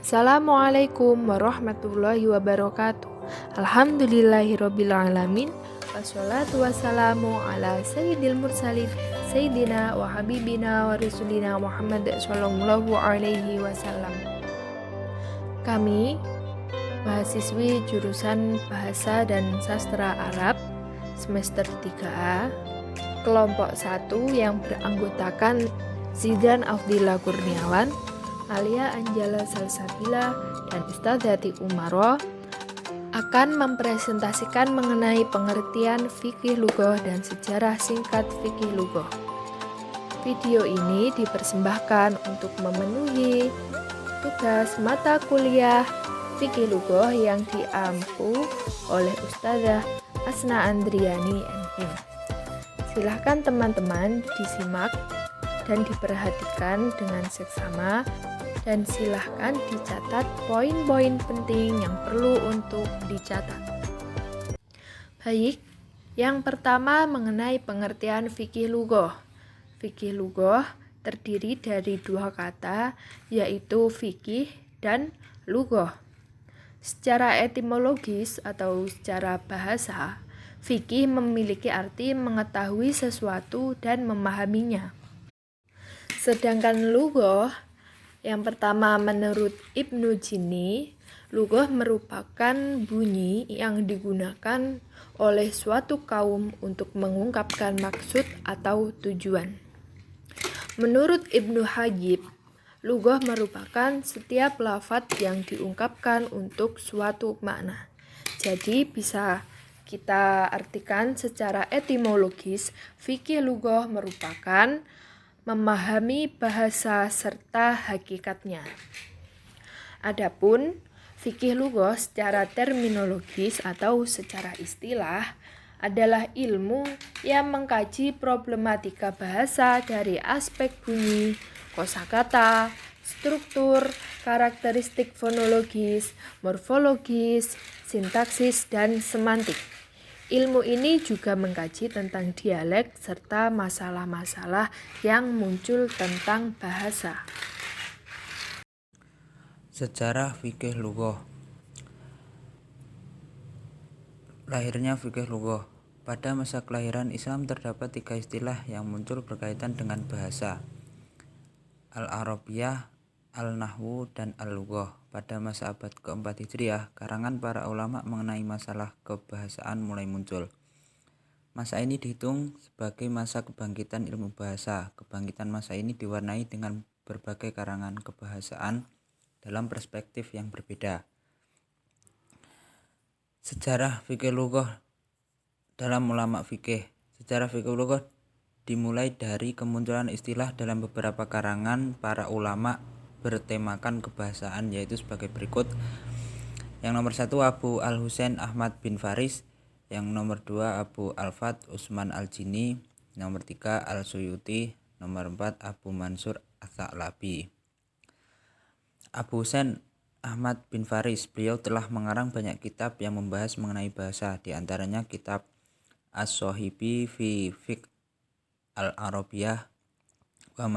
Assalamualaikum warahmatullahi wabarakatuh. Alhamdulillahirrabbilalamin. Wassalatu wassalamu ala sayyidil mursalin Sayyidina wa habibina wa rasulina Muhammad sallallahu alaihi wasallam. Kami mahasiswi jurusan Bahasa dan Sastra Arab semester 3A kelompok 1 yang beranggotakan Zidan Afdillah Kurniawan, Alia Anjala Salsabila, dan Ustadzati Umaro akan mempresentasikan mengenai pengertian fikih lughah dan sejarah singkat fikih lughah. Video ini dipersembahkan untuk memenuhi tugas mata kuliah fikih lughah yang diampu oleh Ustadzah Asna Andriani MIM. Silahkan teman-teman disimak dan diperhatikan dengan seksama, dan silahkan dicatat poin-poin penting yang perlu untuk dicatat. Baik, yang pertama mengenai pengertian fikih lughah. Fikih lughah terdiri dari dua kata, yaitu fikih dan lughah. Secara etimologis atau secara bahasa, fikih memiliki arti mengetahui sesuatu dan memahaminya. Sedangkan lughah, yang pertama menurut Ibnu Jinni, lughah merupakan bunyi yang digunakan oleh suatu kaum untuk mengungkapkan maksud atau tujuan. Menurut Ibnu Hajib, lughah merupakan setiap lafadz yang diungkapkan untuk suatu makna. Jadi bisa kita artikan secara etimologis, fikih lughah merupakan memahami bahasa serta hakikatnya. Adapun fikih lughah secara terminologis atau secara istilah adalah ilmu yang mengkaji problematika bahasa dari aspek bunyi, kosakata, struktur, karakteristik fonologis, morfologis, sintaksis, dan semantik. Ilmu ini juga mengkaji tentang dialek serta masalah-masalah yang muncul tentang bahasa. Sejarah fikih lughah. Lahirnya fikih lughah. Pada masa kelahiran Islam terdapat 3 istilah yang muncul berkaitan dengan bahasa: Al-Arabiyah, Al-Nahwu, dan Al-Lughah. Pada masa abad keempat Hijriah, karangan para ulama mengenai masalah kebahasaan mulai muncul. Masa ini dihitung sebagai masa kebangkitan ilmu bahasa. Kebangkitan masa ini diwarnai dengan berbagai karangan kebahasaan dalam perspektif yang berbeda. Sejarah fikih lughah dalam ulama fikih. Sejarah fikih lughah dimulai dari kemunculan istilah dalam beberapa karangan para ulama bertemakan kebahasaan, yaitu sebagai berikut. Yang nomor 1 Abu Al-Husain Ahmad bin Faris, yang nomor 2 Abu Al-Fat Utsman Al-Jini, nomor 3 Al-Suyuti, nomor 4 Abu Mansur Ats-Tsa'labi. Abu Husain Ahmad bin Faris, beliau telah mengarang banyak kitab yang membahas mengenai bahasa, di antaranya kitab As-Sohibi fi Fiqh Al-Arabiyah wa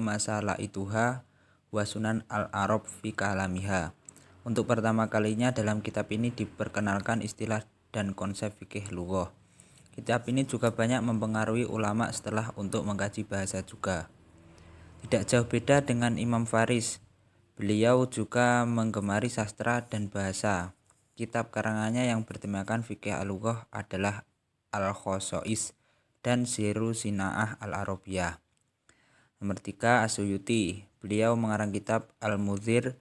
Masalaituha wa Sunan Al-Arab fi Kalamiha. Untuk pertama kalinya dalam kitab ini diperkenalkan istilah dan konsep fikih lughah. Kitab ini juga banyak mempengaruhi ulama setelah untuk mengkaji bahasa juga. Tidak jauh beda dengan Imam Faris, beliau juga menggemari sastra dan bahasa. Kitab karangannya yang bertemakan fikih al-lughah adalah Al-Khosois dan Siru Sinaah Al-Arabiyah. Nomor 3 As-Suyuti, beliau mengarang kitab Al-Mudhir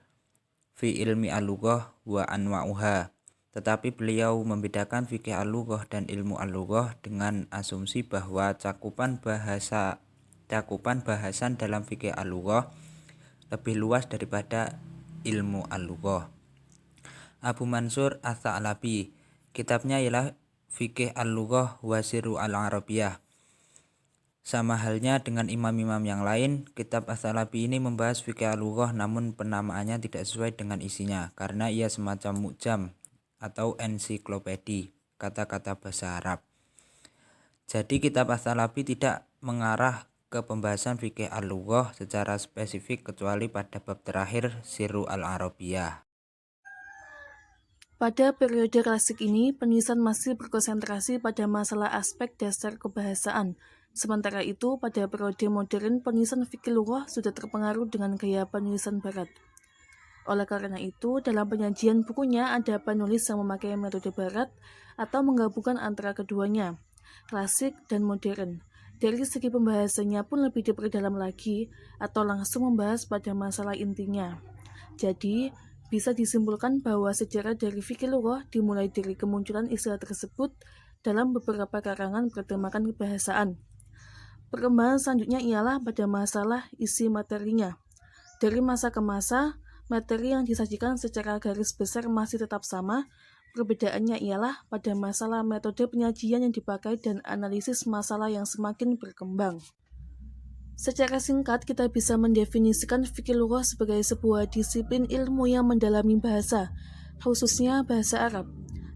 fi ilmi al-lughah wa anwa'uha. Tetapi beliau membedakan fikih al-lughah dan ilmu al-lughah dengan asumsi bahwa cakupan bahasan dalam fikih al-lughah lebih luas daripada ilmu al-lughah. Abu Mansur Ats-Tsa'labi, kitabnya ialah Fikih al-Lughah wa Siru al-Arabiyah. Sama halnya dengan imam-imam yang lain, kitab Ats-Tsa'labi ini membahas fikih al-lughah, namun penamaannya tidak sesuai dengan isinya karena ia semacam mu'jam atau ensiklopedi kata-kata bahasa Arab. Jadi kitab Ats-Tsa'labi tidak mengarah ke pembahasan fikih al-lughah secara spesifik kecuali pada bab terakhir Sirru al-Arabiyah. Pada periode klasik ini, penulisan masih berkonsentrasi pada masalah aspek dasar kebahasaan. Sementara itu, pada periode modern, penulisan fikih lughah sudah terpengaruh dengan gaya penulisan barat. Oleh karena itu, dalam penyajian bukunya ada penulis yang memakai metode barat atau menggabungkan antara keduanya, klasik dan modern. Dari segi pembahasannya pun lebih diperdalam lagi atau langsung membahas pada masalah intinya. Jadi, bisa disimpulkan bahwa sejarah dari fikih lughah dimulai dari kemunculan istilah tersebut dalam beberapa karangan bertemakan kebahasaan. Perkembangan selanjutnya ialah pada masalah isi materinya. Dari masa ke masa, materi yang disajikan secara garis besar masih tetap sama. Perbedaannya ialah pada masalah metode penyajian yang dipakai dan analisis masalah yang semakin berkembang. Secara singkat, kita bisa mendefinisikan fikih lughah sebagai sebuah disiplin ilmu yang mendalami bahasa, khususnya bahasa Arab.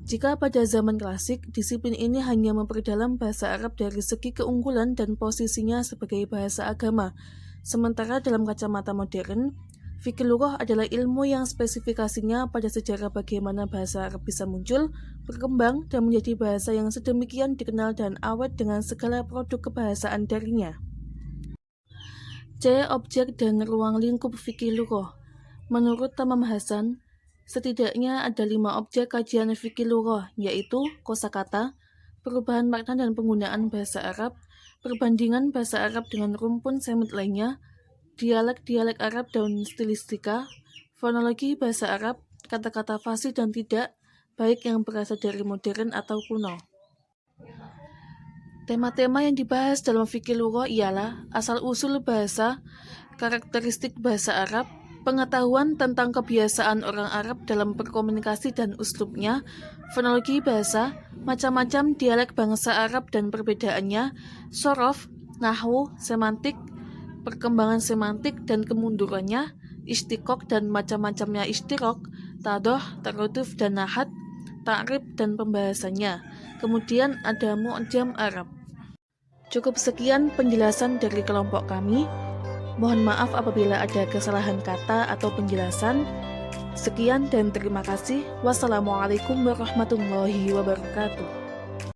Jika pada zaman klasik, disiplin ini hanya memperdalam bahasa Arab dari segi keunggulan dan posisinya sebagai bahasa agama. Sementara dalam kacamata modern, fikih lughah adalah ilmu yang spesifikasinya pada sejarah bagaimana bahasa Arab bisa muncul, berkembang, dan menjadi bahasa yang sedemikian dikenal dan awet dengan segala produk kebahasaan darinya. C. Objek dan ruang lingkup fikih lughah. Menurut Tamam Hasan, setidaknya ada 5 objek kajian fikih lughah, yaitu kosakata, perubahan makna dan penggunaan bahasa Arab, perbandingan bahasa Arab dengan rumpun semit lainnya, dialek-dialek Arab dan stilistika, fonologi bahasa Arab, kata-kata fasih dan tidak, baik yang berasal dari modern atau kuno. Tema-tema yang dibahas dalam fikih lughah ialah asal-usul bahasa, karakteristik bahasa Arab, pengetahuan tentang kebiasaan orang Arab dalam berkomunikasi dan uslubnya, fonologi bahasa, macam-macam dialek bangsa Arab dan perbedaannya, sorof, nahwu, semantik, perkembangan semantik dan kemundurannya, istiqoq dan macam-macamnya istirok, tadoh, taruduf dan nahat, ta'rib dan pembahasannya. Kemudian ada mu'jam Arab. Cukup sekian penjelasan dari kelompok kami. Mohon maaf apabila ada kesalahan kata atau penjelasan. Sekian dan terima kasih. Wassalamualaikum warahmatullahi wabarakatuh.